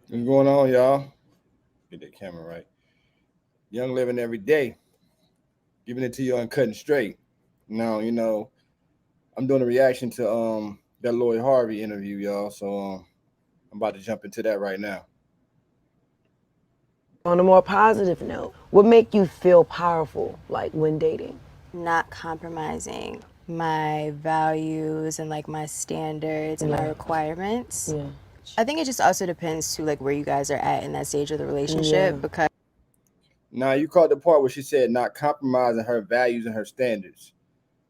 What's going on, y'all? Get that camera right. Young living every day, giving it to you uncut and straight. Now, I'm doing a reaction to that Lloyd Harvey interview, y'all. So I'm about to jump into that right now. On a more positive note, what make you feel powerful, like when dating? Not compromising my values and like my standards and my requirements. Yeah. I think it just also depends to like where you guys are at in that stage of the relationship because Now, you caught the part where she said not compromising her values and her standards.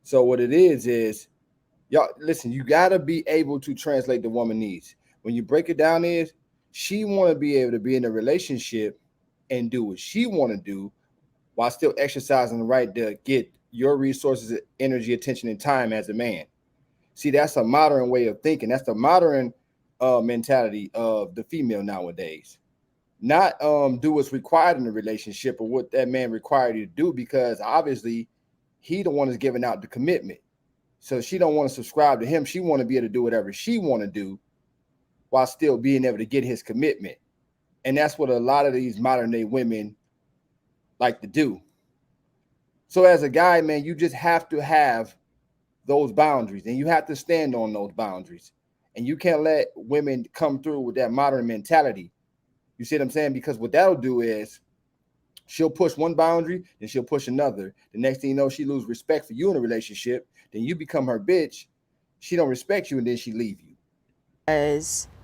So what it is y'all listen. You gotta be able to translate the woman needs. When you break it down, is she want to be able to be in a relationship and do what she want to do while still exercising the right to get your resources, energy, attention, and time as a man. See, that's a modern way of thinking. That's the modern mentality of the female nowadays. Not do what's required in the relationship or what that man required you to do, because obviously he the one is giving out the commitment. So she don't want to subscribe to him. She want to be able to do whatever she want to do while still being able to get his commitment. And that's what a lot of these modern day women like to do. So as a guy, man, you just have to have those boundaries and you have to stand on those boundaries. And you can't let women come through with that modern mentality. You see what I'm saying? Because what that'll do is she'll push one boundary, then she'll push another. The next thing you know, she lose respect for you in a relationship. Then you become her bitch. She don't respect you, and then she leave you.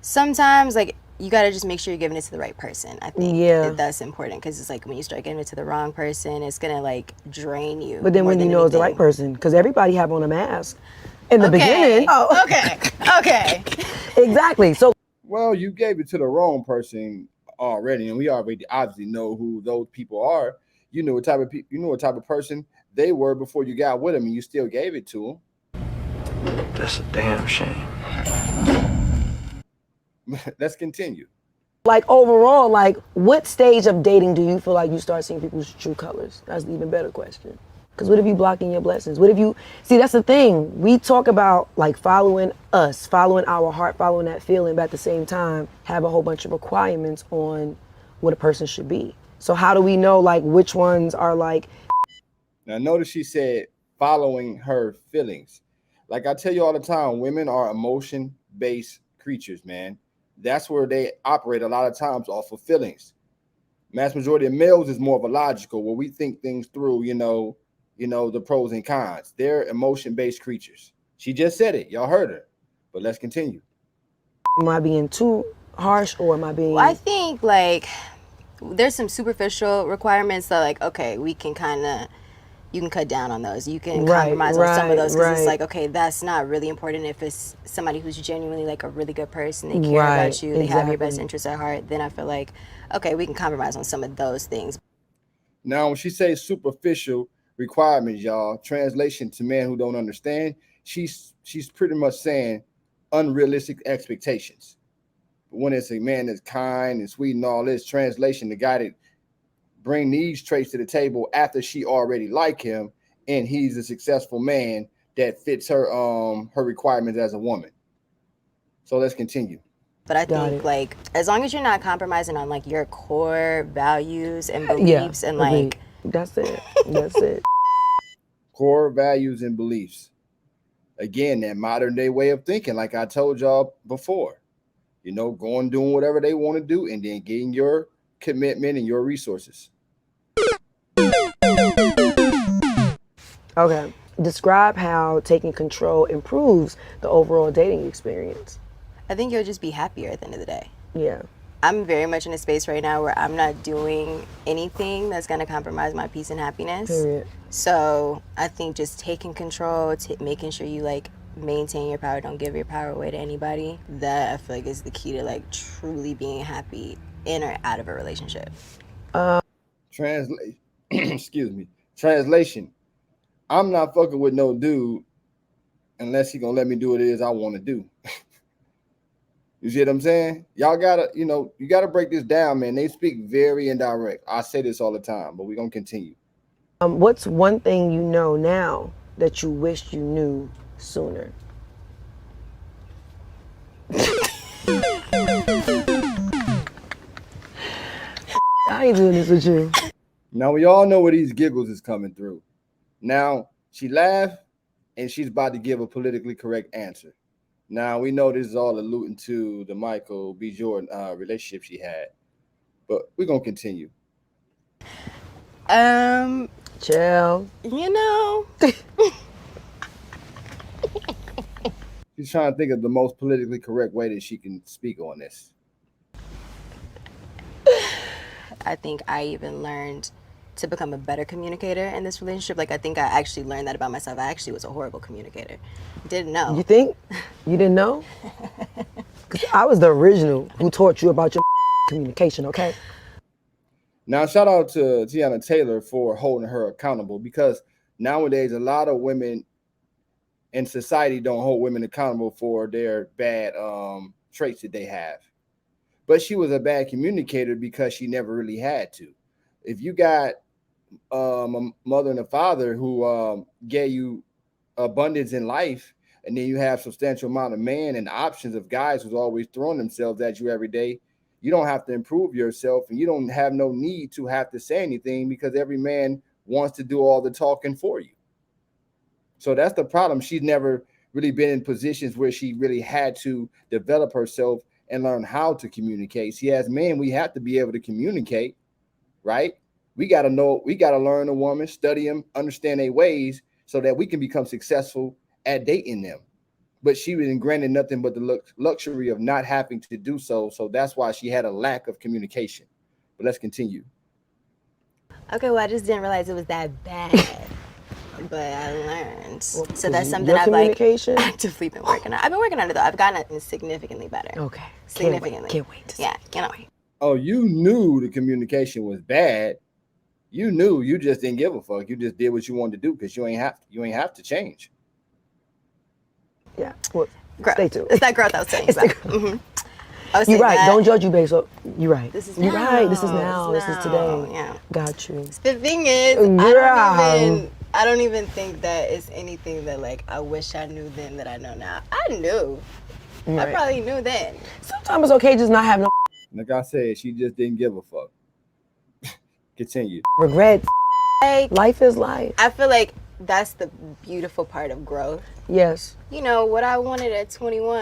sometimes like you got to just make sure you're giving it to the right person. I think that's important because it's like when you start giving it to the wrong person, it's going to like drain you. But then when you know it's the right person, because everybody have on a mask in the beginning. Oh, okay. Exactly. So, well, you gave it to the wrong person already, and we already obviously know who those people are. You know what type of you know what type of person they were before you got with them, and you still gave it to them. That's a damn shame. Let's continue. Like overall, like what stage of dating do you feel like you start seeing people's true colors? That's the even better question. Because what if you blocking your blessings? What if you, see, that's the thing. We talk about like following us, following our heart, following that feeling, but at the same time, have a whole bunch of requirements on what a person should be. So how do we know like which ones are like? Now notice she said following her feelings. Like I tell you all the time, women are emotion-based creatures, man. That's where they operate a lot of times off of feelings. Mass majority of males is more of a logical, where we think things through, the pros and cons. They're emotion-based creatures. She just said it. Y'all heard her. But let's continue. Am I being too harsh or am I being... Well, I think like there's some superficial requirements that like, okay, we can kind of, you can cut down on those. You can compromise on some of those because it's like, okay, that's not really important. If it's somebody who's genuinely like a really good person, they care about you, they have your best interests at heart, then I feel like, okay, we can compromise on some of those things. Now, when she says superficial requirements, y'all, translation to men who don't understand, she's pretty much saying unrealistic expectations. But when it's a man that's kind and sweet and all this, translation, the guy that bring these traits to the table after she already like him and he's a successful man that fits her her requirements as a woman. So let's continue. But I think like as long as you're not compromising on like your core values and beliefs and like that's it. Core values and beliefs. Again, that modern day way of thinking, like I told y'all before, going doing whatever they want to do and then getting your commitment and your resources. Okay. Describe how taking control improves the overall dating experience. I think you'll just be happier at the end of the day. Yeah. I'm very much in a space right now where I'm not doing anything that's going to compromise my peace and happiness. Period. So I think just taking control, making sure you like maintain your power, don't give your power away to anybody, that I feel like is the key to like truly being happy in or out of a relationship. Excuse me. Translation. I'm not fucking with no dude unless he gonna let me do what it is I want to do. You see what I'm saying? Y'all gotta, you gotta break this down, man. They speak very indirect. I say this all the time, but we're gonna continue. What's one thing you know now that you wished you knew sooner? ain't doing this with you. Now we all know where these giggles is coming through. Now she laughed and she's about to give a politically correct answer. Now we know this is all alluding to the Michael B. Jordan relationship she had, but we're gonna continue. Chill. You know, She's trying to think of the most politically correct way that she can speak on this. I think I even learned to become a better communicator in this relationship. Like, I think I actually learned that about myself. I actually was a horrible communicator. Didn't know. You think? You didn't know? Because I was the original who taught you about your communication, okay? Now, shout out to Tiana Taylor for holding her accountable, because nowadays a lot of women in society don't hold women accountable for their bad traits that they have. But she was a bad communicator because she never really had to. If you got a mother and a father who gave you abundance in life, and then you have substantial amount of men and options of guys who's always throwing themselves at you every day, you don't have to improve yourself, and you don't have no need to have to say anything because every man wants to do all the talking for you. So that's the problem. She's never really been in positions where she really had to develop herself and learn how to communicate. See, as men, we have to be able to communicate, right? We got to know, we got to learn a woman, study them, understand their ways so that we can become successful at dating them. But she was granted nothing but the luxury of not having to do so. So that's why she had a lack of communication. But let's continue. Okay, well, I just didn't realize it was that bad. But I learned. Well, so that's something I've actively been working on. I've been working on it though. I've gotten it significantly better. Okay. Significantly. Can't wait to see. Yeah, can't wait. Oh, you knew the communication was bad. You knew, you just didn't give a fuck. You just did what you wanted to do because you ain't have to change. Yeah. Well, growth. Stay tuned. It's that growth I was saying about. You're right. Don't judge you based on. You're right. This is You're now. right. This is now. This is today. Yeah. Got you. The thing is, I don't even think that it's anything that like I wish I knew then that I know now. I knew. Right. I probably knew then. Sometimes it's okay just not have no. Like I said, she just didn't give a fuck. Continue. Regrets. Like, life is life. I feel like that's the beautiful part of growth. Yes. You know, what I wanted at 21,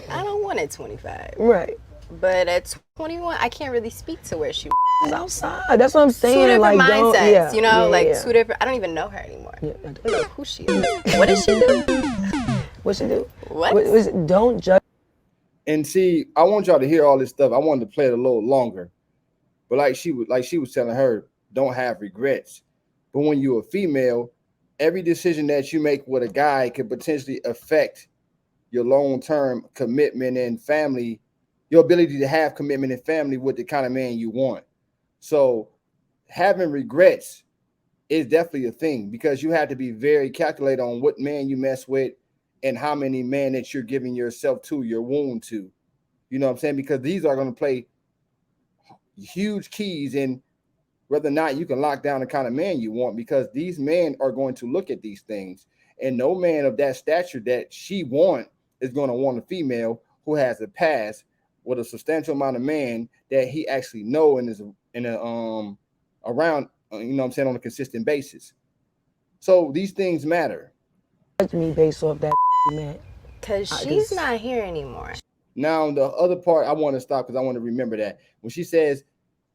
I don't want at 25. Right. But at 21, I can't really speak to where she was outside. That's what I'm saying. Two different like, mindsets, yeah, you know? yeah. Two different, I don't even know her anymore. Yeah, I don't know who she is. What does she do? What she do? What? Don't judge. And see, I want y'all to hear all this stuff. I wanted to play it a little longer. But like she was telling her, don't have regrets. But when you're a female, every decision that you make with a guy could potentially affect your long-term commitment and family, your ability to have commitment and family with the kind of man you want. So having regrets is definitely a thing because you have to be very calculated on what man you mess with and how many men that you're giving yourself to, your wound to. You know what I'm saying? Because these are going to play huge keys in whether or not you can lock down the kind of man you want, because these men are going to look at these things, and no man of that stature that she want is going to want a female who has a past with a substantial amount of man that he actually know and is in a around, you know what I'm saying, on a consistent basis. So these things matter. Judge me based off that man. Because she's not here anymore. Now, the other part I want to stop because I want to remember that when she says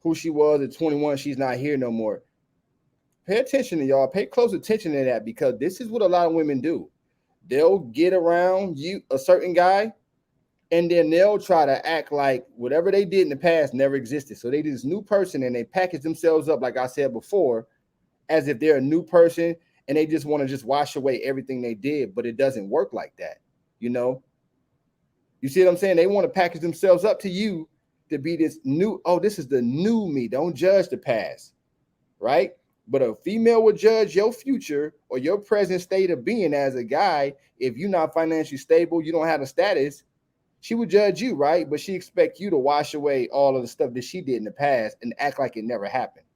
who she was at 21, she's not here no more. Pay attention to y'all. Pay close attention to that, because this is what a lot of women do. They'll get around you, a certain guy, and then they'll try to act like whatever they did in the past never existed. So they do this new person and they package themselves up, like I said before, as if they're a new person, and they just want to just wash away everything they did. But it doesn't work like that, you know? You see what I'm saying? They want to package themselves up to you to be this new, oh, this is the new me. Don't judge the past, right? But a female would judge your future or your present state of being as a guy. If you're not financially stable, you don't have a status, she would judge you, right? But she expects you to wash away all of the stuff that she did in the past and act like it never happened.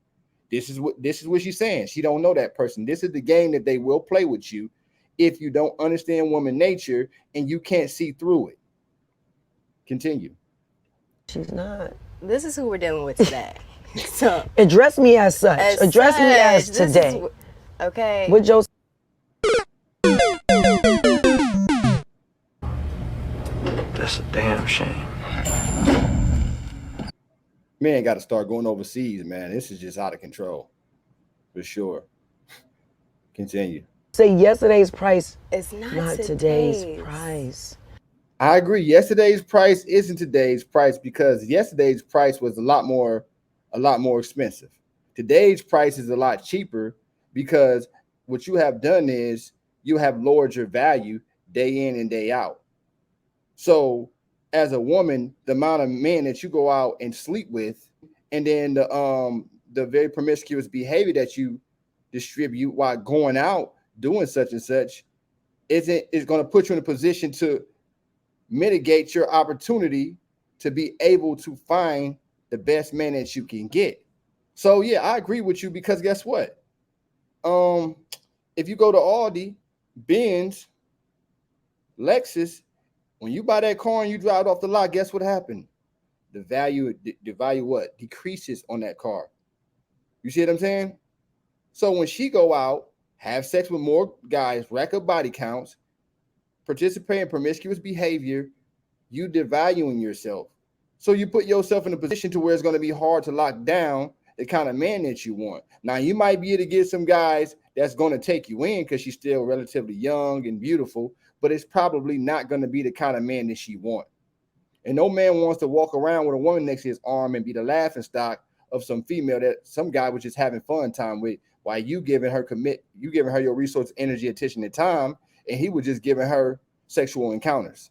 This is what she's saying. She don't know that person. This is the game that they will play with you if you don't understand woman nature and you can't see through it. Continue. She's not. This is who we're dealing with today. So address me as such. Address me as this today. Okay. What Joe? That's a damn shame. Man, got to start going overseas, man. This is just out of control, for sure. Continue. Say yesterday's price, It's not today's price. I agree. Yesterday's price isn't today's price because yesterday's price was a lot more expensive. Today's price is a lot cheaper because what you have done is you have lowered your value day in and day out. So as a woman, the amount of men that you go out and sleep with, and then the very promiscuous behavior that you distribute while going out doing such and such is going to put you in a position to mitigate your opportunity to be able to find the best man that you can get. So yeah, I agree with you because guess what? If you go to Aldi, Benz, Lexus, when you buy that car and you drive it off the lot, guess what happened? The value what? Decreases on that car. You see what I'm saying? So when she go out, have sex with more guys, rack up body counts, participate in promiscuous behavior, you devaluing yourself. So you put yourself in a position to where it's going to be hard to lock down the kind of man that you want. Now, you might be able to get some guys that's going to take you in because she's still relatively young and beautiful, but it's probably not going to be the kind of man that she wants. And no man wants to walk around with a woman next to his arm and be the laughing stock of some female that some guy was just having fun time with, while you giving her your resources, energy, attention, and time, and he was just giving her sexual encounters.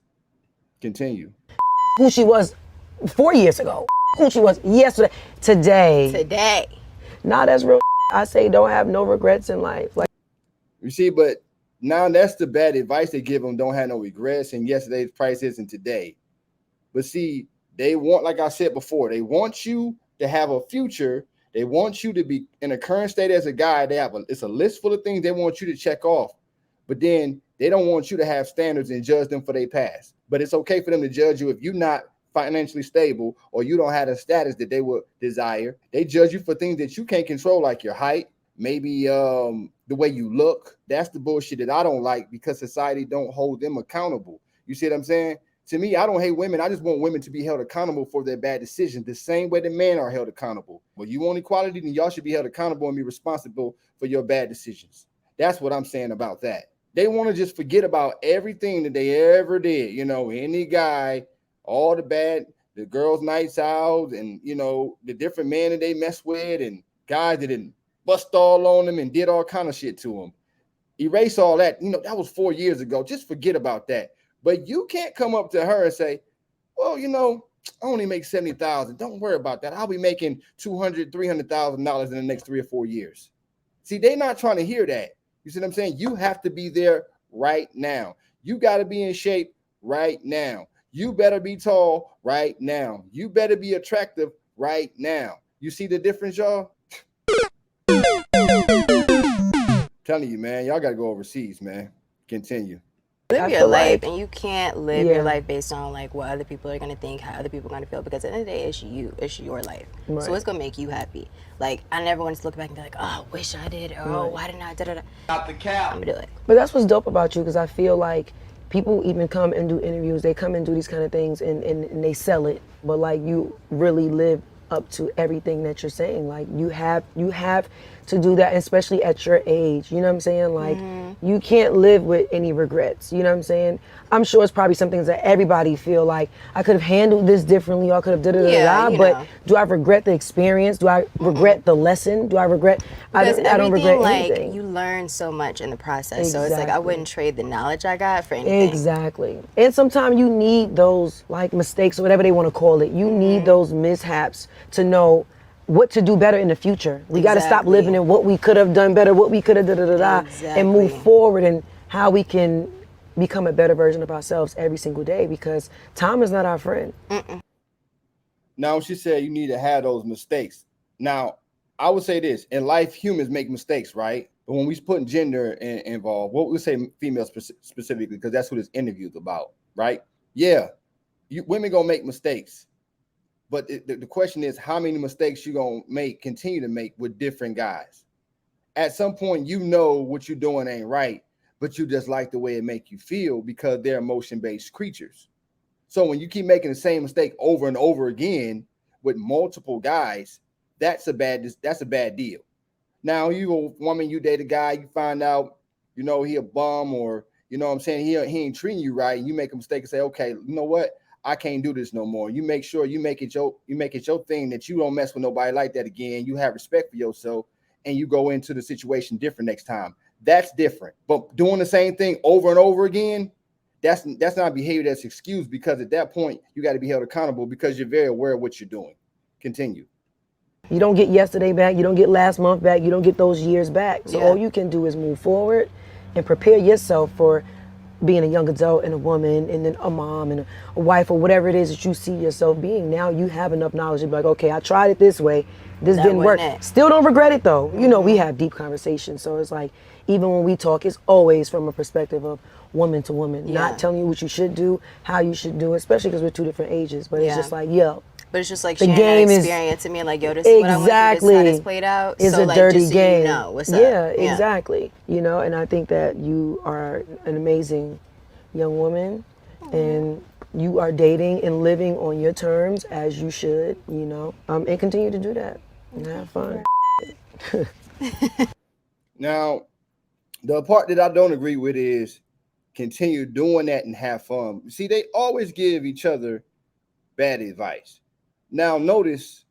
Continue. Who she was 4 years ago. Who she was yesterday. Today. Nah, that's real. I say don't have no regrets in life. Like, you see, but now that's the bad advice they give them. Don't have no regrets, and yesterday's price isn't today. But see, they want, like I said before, they want you to have a future. They want you to be in a current state as a guy. It's a list full of things they want you to check off. But then they don't want you to have standards and judge them for their past. But it's okay for them to judge you if you're not financially stable or you don't have the status that they would desire. They judge you for things that you can't control, like your height, maybe the way you look. That's the bullshit that I don't like because society don't hold them accountable. You see what I'm saying? To me, I don't hate women. I just want women to be held accountable for their bad decisions the same way the men are held accountable. Well, you want equality, then y'all should be held accountable and be responsible for your bad decisions. That's what I'm saying about that. They want to just forget about everything that they ever did. You know, any guy, all the girls' nights out, and, you know, the different men that they mess with, and guys that didn't bust all on them and did all kind of shit to them. Erase all that. You know, that was 4 years ago. Just forget about that. But you can't come up to her and say, well, you know, I only make $70,000. Don't worry about that. I'll be making $200,000, $300,000 in the next 3 or 4 years. See, they're not trying to hear that. You see what I'm saying? You have to be there right now. You got to be in shape right now. You better be tall right now. You better be attractive right now. You see the difference, y'all? Telling you, man, y'all got to go overseas, man. Continue. Live your life, and you can't live your life based on like what other people are gonna think, how other people are gonna feel. Because at the end of the day, it's your life. Right. So it's gonna make you happy. Like, I never want to look back and be like, oh, wish I did, or oh, why didn't I? Da da da. Not the cap. I'm gonna do it. But that's what's dope about you, because I feel like people even come and do interviews. They come and do these kind of things, and they sell it. But like, you really live up to everything that you're saying. Like, you have to do that, especially at your age. You know what I'm saying? Like, you can't live with any regrets. You know what I'm saying? I'm sure it's probably some things that everybody feel like, I could have handled this differently, or I could have da-da-da-da, but do I regret the experience? Do I regret the lesson? Do I regret? I don't regret anything. You learn so much in the process. So it's like, I wouldn't trade the knowledge I got for anything. Exactly. And sometimes you need those like mistakes or whatever they want to call it. You need those mishaps to know what to do better in the future. We got to stop living in what we could have done better, what we could have and move forward, and how we can become a better version of ourselves every single day, because time is not our friend. Now, she said you need to have those mistakes. Now, I would say this: in life, humans make mistakes, right? But when we put gender involved, what we say females specifically, because that's what this interview is about, right? Yeah, women gonna make mistakes. But the question is, how many mistakes you gonna continue to make with different guys? At some point, you know what you're doing ain't right, but you just like the way it make you feel because they're emotion-based creatures. So when you keep making the same mistake over and over again with multiple guys, that's a bad deal. Now you a woman, you date a guy, you find out, he a bum, or what I'm saying, he ain't treating you right, and you make a mistake and say, okay, you know what? I can't do this no more. You make sure you make it your thing that you don't mess with nobody like that again. You have respect for yourself, and you go into the situation different next time. That's different. But doing the same thing over and over again, that's not behavior that's excused, because at that point you got to be held accountable because you're very aware of what you're doing. Continue. You don't get yesterday back. You don't get last month back. You don't get those years back. So all you can do is move forward and prepare yourself for being a young adult and a woman and then a mom and a wife or whatever it is that you see yourself being. Now you have enough knowledge to be like, okay, I tried it this way. This didn't work. Still don't regret it though. We have deep conversations. So it's like, even when we talk, it's always from a perspective of woman to woman, not telling you what you should do, how you should do it, especially because we're two different ages. But it's just like, but it's just like sharing that experience and being like, yo, this is what I want to do, this is how this played out. It's so a like, dirty just so game. you know what's up. Yeah, exactly. And I think that you are an amazing young woman, and you are dating and living on your terms as you should, and continue to do that and have fun. Now, the part that I don't agree with is continue doing that and have fun. See, they always give each other bad advice. Now, notice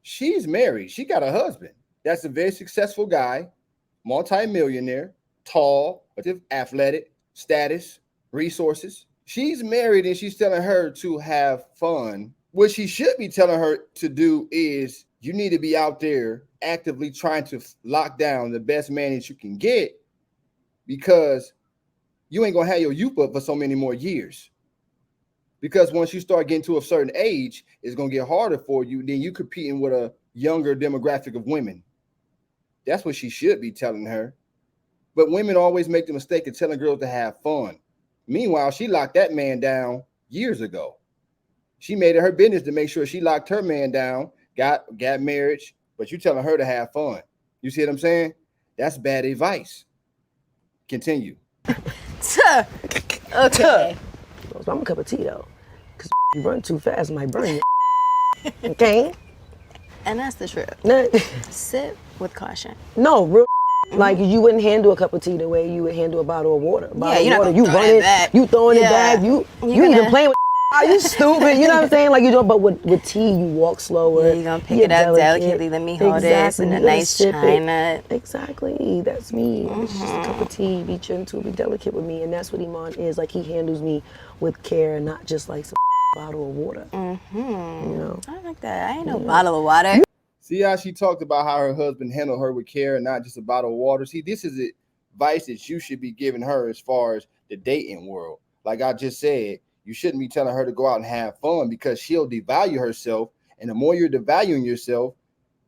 she's married. She got a husband. That's a very successful guy, multi-millionaire, tall, athletic, status, resources. She's married and she's telling her to have fun. What she should be telling her to do is, you need to be out there actively trying to lock down the best man that you can get, because you ain't going to have your youth up for so many more years. Because once you start getting to a certain age, it's going to get harder for you. Then you competing with a younger demographic of women. That's what she should be telling her. But women always make the mistake of telling girls to have fun. Meanwhile, she locked that man down years ago. She made it her business to make sure she locked her man down, got marriage, but you telling her to have fun. You see what I'm saying? That's bad advice. Continue. Okay. I'm a cup of tea though, because you run too fast, it might burn you. Okay. And that's the truth. Sip with caution. No, real. Like, you wouldn't handle a cup of tea the way you would handle a bottle of water. You're not you run it, you throwing it back, you even playing with. Are you stupid? You know what I'm saying? Like, you don't. But with tea, you walk slower. Yeah, you're gonna pick it up delicately. Let me hold this in a nice china. Exactly. That's me. It's just a cup of tea. Be gentle, be delicate with me, and that's what Iman is. Like, he handles me with care, and not just like some bottle of water. I like that. I ain't no bottle of water. See how she talked about how her husband handled her with care and not just a bottle of water. See, this is advice that you should be giving her as far as the dating world. Like I just said, you shouldn't be telling her to go out and have fun, because she'll devalue herself. And the more you're devaluing yourself,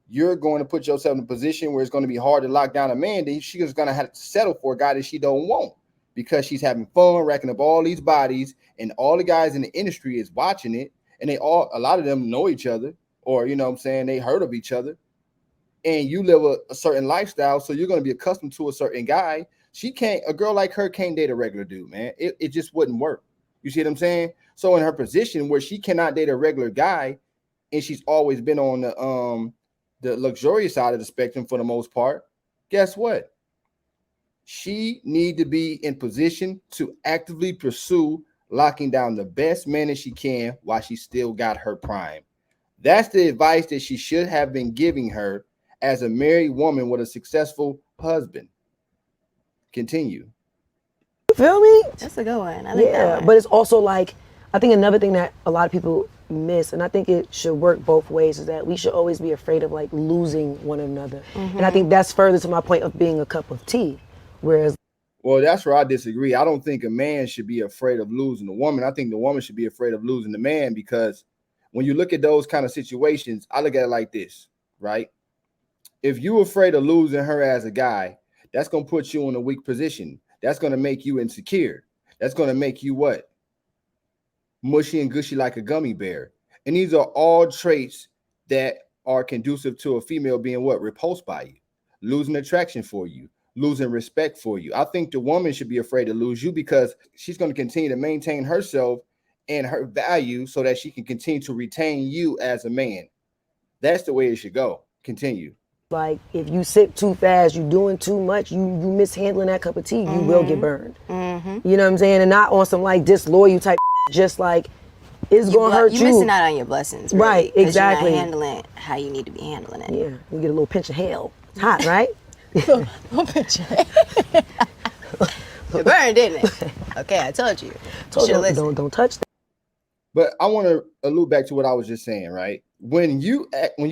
you're going to put yourself in a position where it's going to be hard to lock down a man. Then she's going to have to settle for a guy that she don't want, because she's having fun, racking up all these bodies, and all the guys in the industry is watching it. And a lot of them know each other, or, they heard of each other. And you live a certain lifestyle, so you're going to be accustomed to a certain guy. A girl like her can't date a regular dude, man. It just wouldn't work. You see what I'm saying? So in her position where she cannot date a regular guy, and she's always been on the luxurious side of the spectrum for the most part, guess what? She need to be in position to actively pursue locking down the best man that she can while she still got her prime. That's the advice that she should have been giving her as a married woman with a successful husband. Continue. You feel me? That's a good one. I like that one. But it's also like, I think another thing that a lot of people miss, and I think it should work both ways, is that we should always be afraid of like losing one another. And I think that's further to my point of being a cup of tea. Whereas, well, that's where I disagree. I don't think a man should be afraid of losing a woman. I think the woman should be afraid of losing the man, because when you look at those kind of situations, I look at it like this, right? If you're afraid of losing her as a guy, that's going to put you in a weak position. That's going to make you insecure. That's going to make you what? Mushy and gushy like a gummy bear. And these are all traits that are conducive to a female being what? Repulsed by you, losing attraction for you, losing respect for you. I think the woman should be afraid to lose you because she's going to continue to maintain herself and her value so that she can continue to retain you as a man. That's the way it should go. Continue. Like if you sip too fast, you doing too much, you mishandling that cup of tea, you will get burned. Mm-hmm. You know what I'm saying? And not on some like disloyal type, just like it's gonna hurt you. You're missing out on your blessings, really, right? Exactly. You're not handling it how you need to be handling it. Yeah, you get a little pinch of hell. It's hot, right? little pinch of hell. It burned, didn't it? Okay, I told you. Don't touch that. But I want to allude back to what I was just saying, right? When you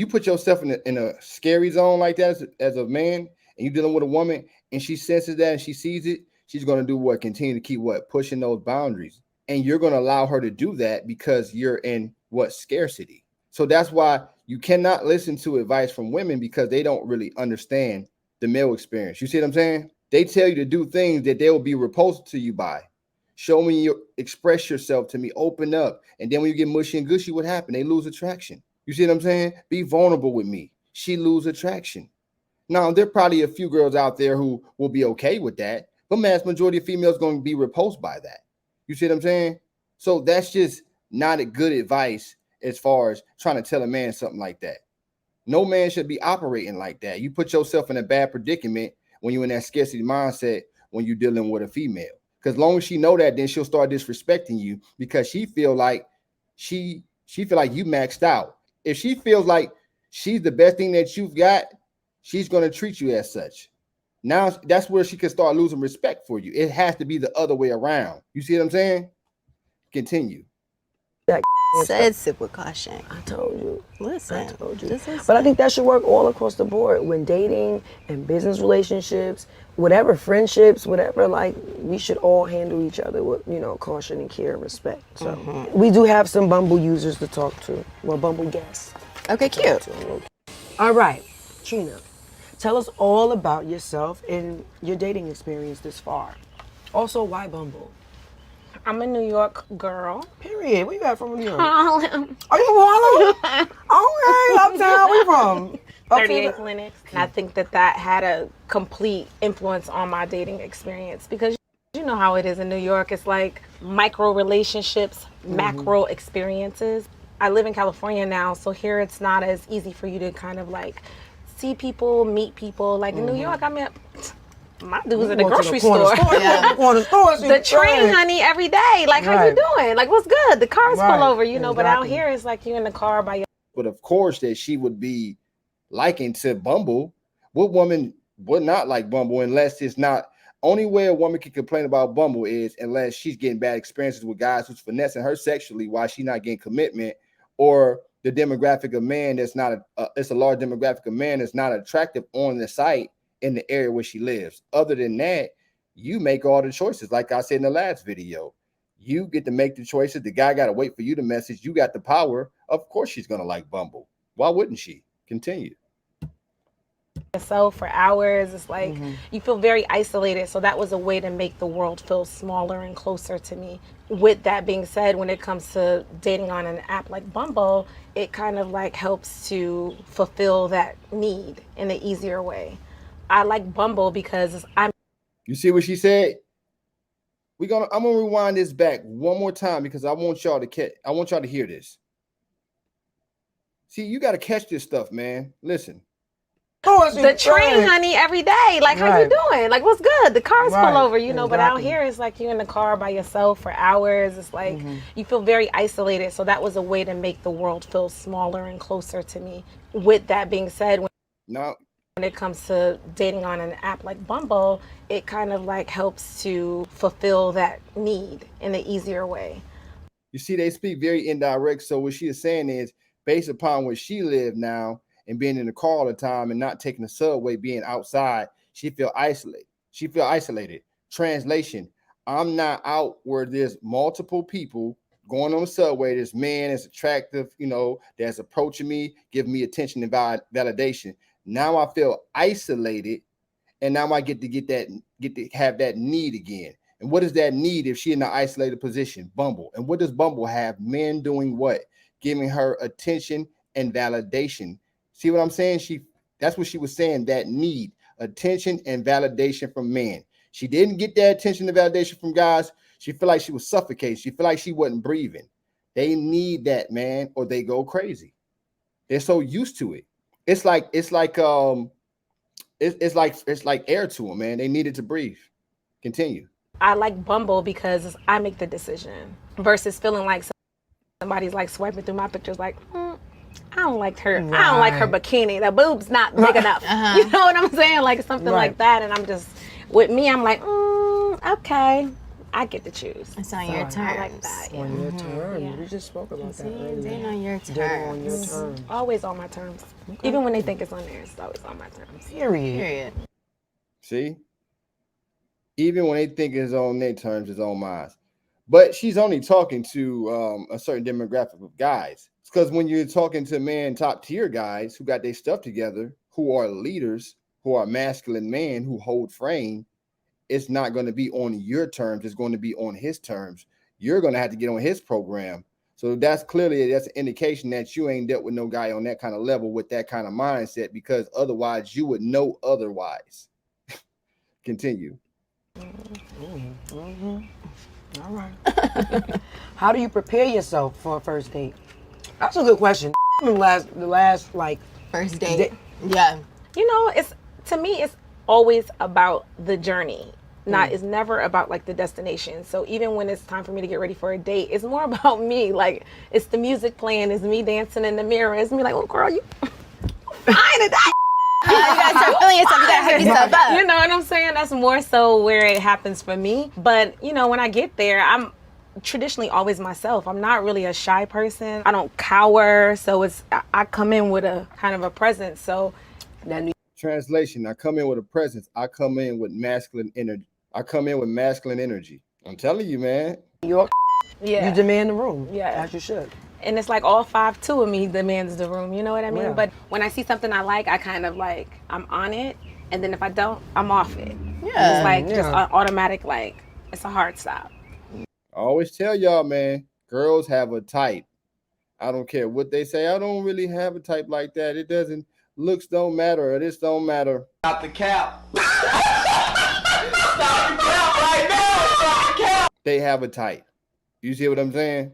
put yourself in a scary zone like that as a man, and you're dealing with a woman, and she senses that and she sees it, she's going to do what? Continue to keep what? Pushing those boundaries. And you're going to allow her to do that because you're in what? Scarcity. So that's why you cannot listen to advice from women because they don't really understand the male experience. You see what I'm saying? They tell you to do things that they will be repulsed to you by. Show me express yourself to me, open up. And then when you get mushy and gushy, what happened? They lose attraction. You see what I'm saying? Be vulnerable with me. She lose attraction. Now, there are probably a few girls out there who will be okay with that, but mass majority of females going to be repulsed by that. You see what I'm saying? So that's just not a good advice as far as trying to tell a man something like that. No man should be operating like that. You put yourself in a bad predicament when you're in that scarcity mindset when you're dealing with a female. Because as long as she know that, then she'll start disrespecting you because she feel like she feel like you maxed out. If she feels like she's the best thing that you've got, she's going to treat you as such. Now that's where she can start losing respect for you. It has to be the other way around. You see what I'm saying? Continue. Said sip with caution. I told you. Listen. I told you. But I think that should work all across the board. When dating and business relationships, whatever friendships, whatever, like we should all handle each other with, caution and care and respect. So we do have some Bumble users to talk to. Well, Bumble guests. Okay, cute. All right, Trina, tell us all about yourself and your dating experience this far. Also, why Bumble? I'm a New York girl. Period. Where you at from New York? Harlem. Are you from Harlem? Okay, uptown. Where you from? 38 Clinics. And I think that had a complete influence on my dating experience because you know how it is in New York. It's like micro relationships, macro experiences. I live in California now, so here it's not as easy for you to kind of like see people, meet people. Like in New York, I mean, my dude's at the grocery store. The train, honey, every day. Like, how you doing? Like, what's good? The cars pull over, but out here it's like you in the car by your. But of course that she would be liking to Bumble. What woman would not like Bumble unless it's not? Only way a woman can complain about Bumble is unless she's getting bad experiences with guys who's finessing her sexually while she's not getting commitment, or the demographic of man that's not it's a large demographic of man that's not attractive on the site in the area where she lives. Other than that, you make all the choices. Like I said in the last video, you get to make the choices. The guy got to wait for you to message. You got the power. Of course she's going to like Bumble. Why wouldn't she? Continue. So for hours, it's like you feel very isolated. So that was a way to make the world feel smaller and closer to me. With that being said, when it comes to dating on an app like Bumble, it kind of like helps to fulfill that need in an easier way. I like Bumble because You see what she said? I'm gonna rewind this back one more time because I want y'all to hear this. See, you got to catch this stuff, man. Listen. The train, honey, every day. Like, how you doing? Like, what's good? The cars pull over, but out here it's like you in the car by yourself for hours. It's like you feel very isolated. So that was a way to make the world feel smaller and closer to me. With that being said, when it comes to dating on an app like Bumble, it kind of like helps to fulfill that need in an easier way. You see, they speak very indirect. So what she is saying is based upon where she lived now and being in the car all the time and not taking the subway, being outside, she feel isolated. Translation, I'm not out where there's multiple people going on the subway. This man is attractive, that's approaching me, giving me attention and validation. Now I feel isolated, and now I get to have that need again. And what is that need if she in an isolated position? Bumble. And what does Bumble have? Men doing what? giving her attention and validation. See what I'm saying? That's what she was saying, that need attention and validation from men. She didn't get that attention and validation from guys. She felt like she was suffocating. She felt like she wasn't breathing. They need that, man, or they go crazy. They're so used to it. It's like air to them, man. They needed to breathe. Continue. I like Bumble because I make the decision versus feeling like somebody's like swiping through my pictures like, I don't like her. Right. I don't like her bikini. The boob's not big enough. You know what I'm saying? Like something like that. And I'm just, with me, I'm like, okay, I get to choose. It's on your terms. I like that. Yeah. On your terms. Yeah. We just spoke about that earlier. They're on your terms. On your terms. Always on my terms. Okay. Even when they think it's on theirs, it's always on my terms. Period. See? Even when they think it's on their terms, it's on mine. But she's only talking to a certain demographic of guys. Because when you're talking to men, top tier guys who got their stuff together, who are leaders, who are masculine men, who hold frame, it's not going to be on your terms. It's going to be on his terms. You're going to have to get on his program. So that's an indication that you ain't dealt with no guy on that kind of level with that kind of mindset, because otherwise you would know otherwise. Continue. All right. How do you prepare yourself for a first date? That's a good question. The last like first date. Yeah. You know, to me it's always about the journey. It's never about like the destination. So even when it's time for me to get ready for a date, it's more about me. Like it's the music playing, it's me dancing in the mirror, it's me like, oh girl, you fine at that. You gotta start feeling yourself. You gotta hype yourself up. You know what I'm saying? That's more so where it happens for me. But you know, when I get there, I'm traditionally always myself. I'm not really a shy person. I don't cower. So I come in with a kind of a presence. So that new translation, I come in with a presence. I come in with masculine energy. I'm telling you, man. You demand the room. Yeah. As you should. And it's like all 5'2" of me demands the room, you know what I mean? Yeah. But when I see something I like, I kind of like, I'm on it. And then if I don't, I'm off it. Yeah. It's like just an automatic, like, it's a hard stop. I always tell y'all, man, girls have a type. I don't care what they say. I don't really have a type like that. It doesn't, looks don't matter, or this don't matter. Stop the cap. Stop the cap right now. Stop the cap. They have a type. You see what I'm saying?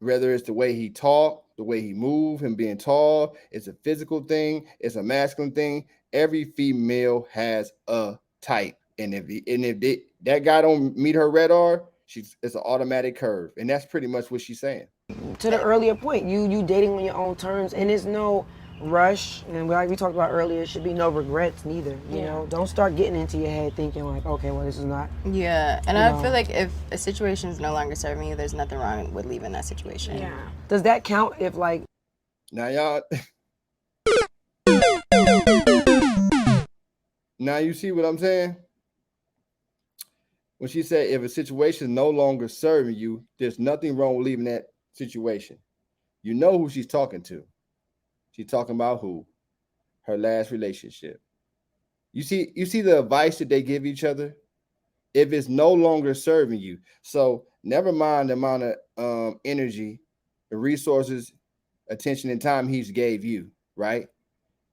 Whether it's the way he talk, the way he move, him being tall, it's a physical thing, it's a masculine thing. Every female has a type. And if that guy don't meet her radar, it's an automatic curve. And that's pretty much what she's saying. To the earlier point, you dating on your own terms, and there's no rush, and like we talked about earlier, it should be no regrets neither. You know, don't start getting into your head thinking like, okay, well, this is not. Yeah, and I feel like if a situation is no longer serving you, there's nothing wrong with leaving that situation. Yeah. Does that count if like? Now y'all. Now you see what I'm saying? When she said if a situation is no longer serving you, there's nothing wrong with leaving that situation. You know who she's talking to. She's talking about who? Her last relationship. You see the advice that they give each other? If it's no longer serving you. So never mind the amount of energy, the resources, attention, and time he's gave you, right?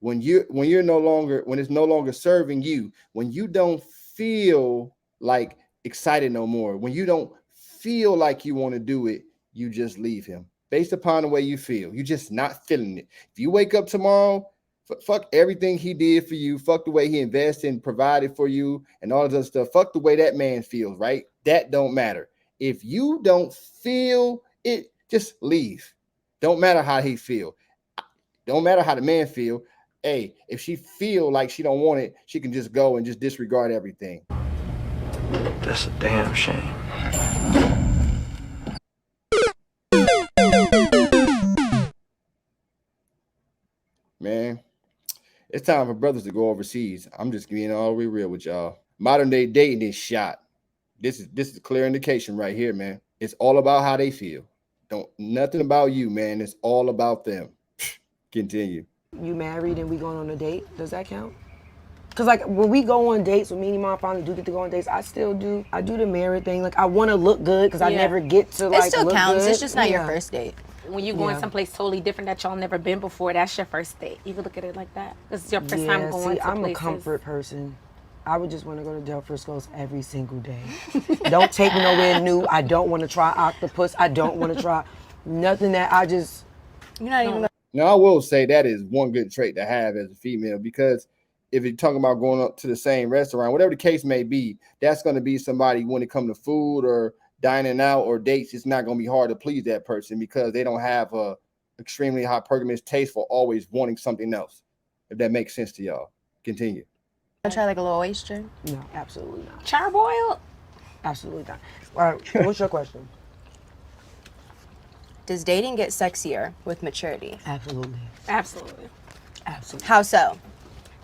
When it's no longer serving you, when you don't feel like excited no more, when you don't feel like you want to do it, you just leave him. Based upon the way you feel. You're just not feeling it. If you wake up tomorrow, fuck everything he did for you, fuck the way he invested and provided for you and all this other stuff, fuck the way that man feels, right? That don't matter. If you don't feel it, just leave. Don't matter how he feel. Don't matter how the man feel. Hey, if she feel like she don't want it, she can just go and just disregard everything. That's a damn shame. Man, it's time for brothers to go overseas. I'm just being all the way real with y'all. Modern day dating is shot. This is a clear indication right here, man. It's all about how they feel. Nothing about you, man. It's all about them. Continue. You married and we going on a date? Does that count? Because like when we go on dates, when me and mom finally do get to go on dates, I do the married thing. Like I want to look good because I never get to like. It still look counts. good. It's just not your first date. when you're going someplace totally different that y'all never been before, that's your first date. You can look at it like that. This is your first time going to I'm places. a comfort person. I would just want to go to Del Frisco's every single day. Don't take me nowhere new. I don't want to try octopus. I don't want to try nothing that I just... You're not even... Now, I will say that is one good trait to have as a female, because if you're talking about going up to the same restaurant, whatever the case may be, that's going to be somebody when it comes to food or dining out or dates, it's not going to be hard to please that person because they don't have a extremely hypergamous taste for always wanting something else. If that makes sense to y'all. Continue. Want to try like a little oyster? No, absolutely not. Charbroiled? Absolutely not. All right, what's your question? Does dating get sexier with maturity? Absolutely. Absolutely. Absolutely. How so?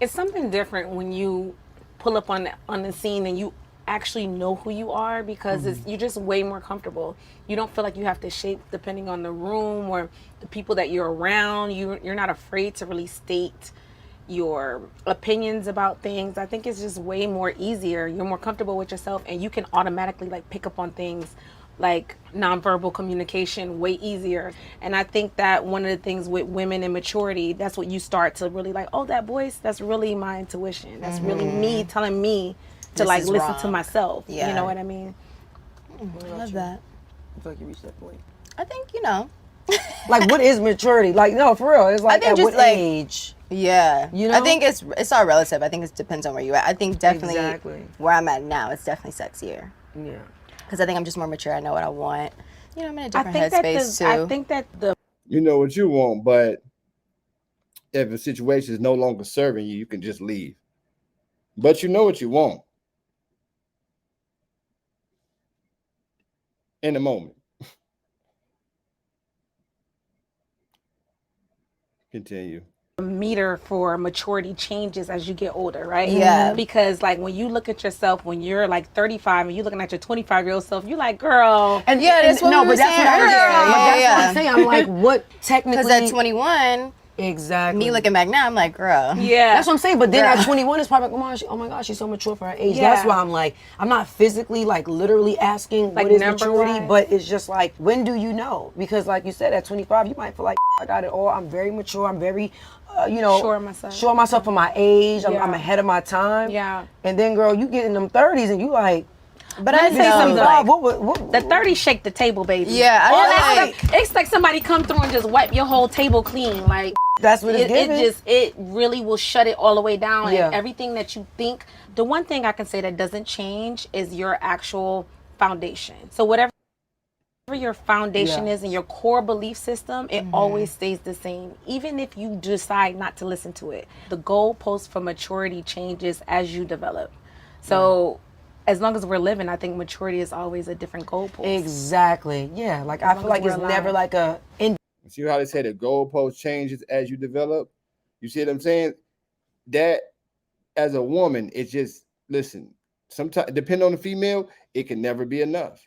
It's something different when you pull up on the scene and you actually know who you are, because you're just way more comfortable. You don't feel like you have to shape depending on the room or the people that you're around. You're not afraid to really state your opinions about things. I think it's just way more easier. You're more comfortable with yourself, and you can automatically like pick up on things like nonverbal communication way easier. And I think that one of the things with women and maturity, that's what you start to really like, oh, that voice, that's really my intuition. That's really me telling me to This like is listen wrong. to myself. Yeah. You know what I mean? I love that. I feel like you reached that point. I think, you know. Like, what is maturity? Like, no, for real. It's like, think at just what like- age? Yeah. You know? I think it's all relative. I think it depends on where you're at. I think definitely Exactly. where I'm at now, it's definitely sexier. Yeah. Because I think I'm just more mature. I know what I want. You know, I'm in a I different think that headspace too. I think that the You know what you want, but if a situation is no longer serving you, you can just leave. But you know what you want in the moment. Continue. meter for maturity changes as you get older, right? Yeah. Because like when you look at yourself when you're like 35 and you're looking at your 25-year-old self, you're like, girl. And Yeah, that's what no, we were but that's saying what I was earlier. saying. Yeah, That's yeah. what I'm saying. I'm like, what technically? Because at 21, exactly. me looking back now, I'm like, girl. Yeah. That's what I'm saying. But then Girl. at 21, it's probably like, oh my gosh, she's so mature for her age. Yeah. That's why I'm like, I'm not physically, like, literally asking Like what is number-wise. maturity, but it's just like, when do you know? Because, like you said, at 25, you might feel like I got it all. I'm very mature. I'm very, Sure of myself. Sure of myself for my age. Yeah. I'm ahead of my time. Yeah. And then, girl, you get in them 30s and you like, But I me say something know. like- what The 30s shake the table, baby. Yeah, I All feel that like- stuff, it's like somebody come through and just wipe your whole table clean. Like that's what it's giving. it really will shut it all the way down. Yeah. And everything that you think. The one thing I can say that doesn't change is your actual foundation. So whatever your foundation Yeah. is and your core belief system, it always stays the same, even if you decide not to listen to it. The goalpost for maturity changes as you develop. So as long as we're living, I think maturity is always a different goalpost. Exactly. Yeah. Like, I long feel like as it's we're never alive. like a See how they say the goalpost changes as you develop? You see what I'm saying? That as a woman, it's just, listen, sometimes depending on the female, it can never be enough.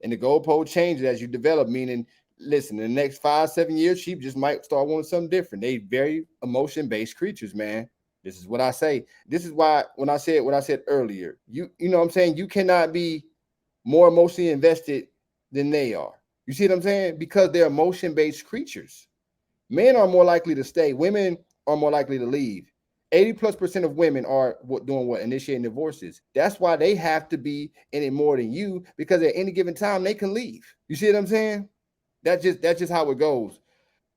And the goalpost changes as you develop, meaning, listen, in the next 5-7 years, she just might start wanting something different. They very emotion-based creatures, man. This is what I say. This is why when I said what I said earlier, you know what I'm saying? You cannot be more emotionally invested than they are. You see what I'm saying? Because they're emotion-based creatures. Men are more likely to stay. Women are more likely to leave. 80+% of women are doing what? Initiating divorces. That's why they have to be in it more than you, because at any given time they can leave. You see what I'm saying? That's just how it goes.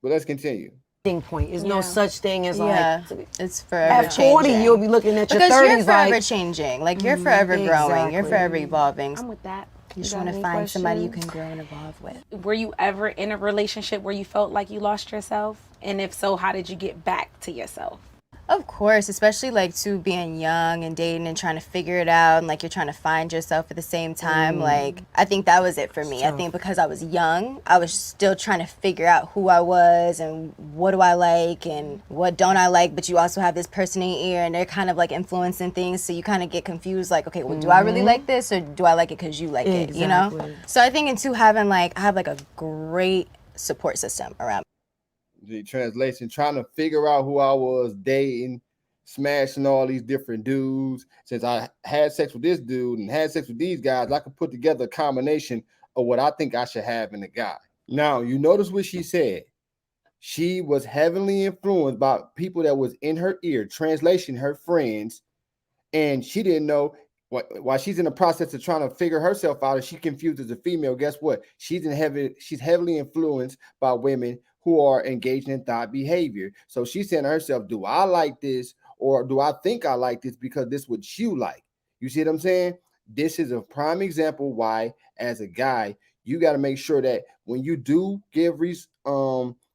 But let's continue. point. There's no Yeah. such thing as Yeah, like it's forever at 40 changing. you'll be looking at your Because 30s you're forever like changing. Like, you're forever growing. You're exactly. forever evolving. I'm with that. You just got want to any find somebody you questions? can grow and evolve with. Were you ever in a relationship where you felt like you lost yourself? And if so, how did you get back to yourself? Of course, especially like to being young and dating and trying to figure it out, and like you're trying to find yourself at the same time. Like, I think that was it for me. I think because I was young, I was still trying to figure out who I was and what do I like and what don't I like. But you also have this person in your ear and they're kind of like influencing things, so you kind of get confused. Like, okay, well, do I really like this, or do I like it because you like it? You know. Exactly. So I think into having I have like a great support system around me. The translation, trying to figure out who I was dating, smashing all these different dudes. Since I had sex with this dude and had sex with these guys, I could put together a combination of what I think I should have in a guy. Now, you notice what she said. She was heavily influenced by people that was in her ear, translation, her friends, and she didn't know while she's in the process of trying to figure herself out, and she confused as a female. Guess what? She's heavily influenced by women who are engaged in thought behavior. So she's saying to herself, do I like this, or do I think I like this because this what you like? You see what I'm saying? This is a prime example why, as a guy, you got to make sure that when you do give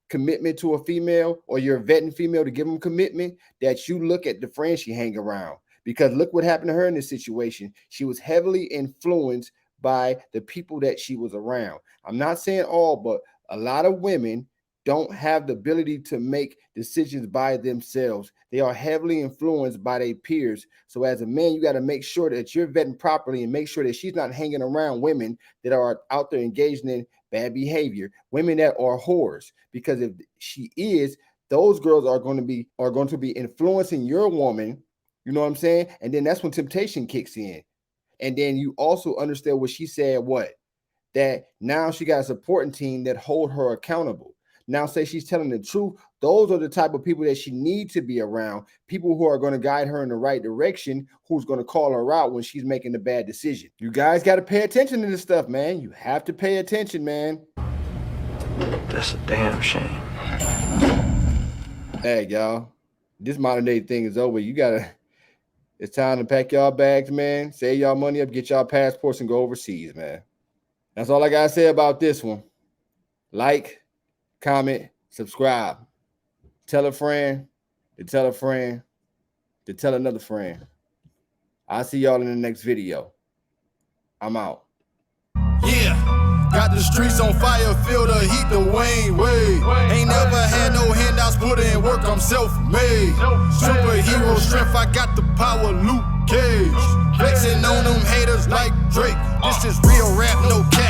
commitment to a female, or you're vetting female to give them commitment, that you look at the friends she hang around. Because look what happened to her in this situation. She was heavily influenced by the people that she was around. I'm not saying all, but a lot of women don't have the ability to make decisions by themselves. They are heavily influenced by their peers. So as a man, you got to make sure that you're vetting properly and make sure that she's not hanging around women that are out there engaging in bad behavior, women that are whores. Because if she is, those girls are going to be influencing your woman. You know what I'm saying? And then that's when temptation kicks in. And then you also understand what she said, that now she got a supporting team that hold her accountable. Now say she's telling the truth. Those are the type of people that she needs to be around. People who are going to guide her in the right direction, who's going to call her out when she's making a bad decision. You guys got to pay attention to this stuff, man. You have to pay attention, man. That's a damn shame. Hey, y'all. This modern day thing is over. It's time to pack y'all bags, man. Save y'all money up, get y'all passports, and go overseas, man. That's all I got to say about this one. Like, comment, subscribe. Tell a friend to tell a friend to tell another friend. I'll see y'all in the next video. I'm out. Yeah, got the streets on fire, feel the heat, the Wayne way. Ain't never had no handouts, put in work, I'm self-made. Superhero strength, I got the power, Luke Cage. Flexing on them haters like Drake. This is real rap, no cap.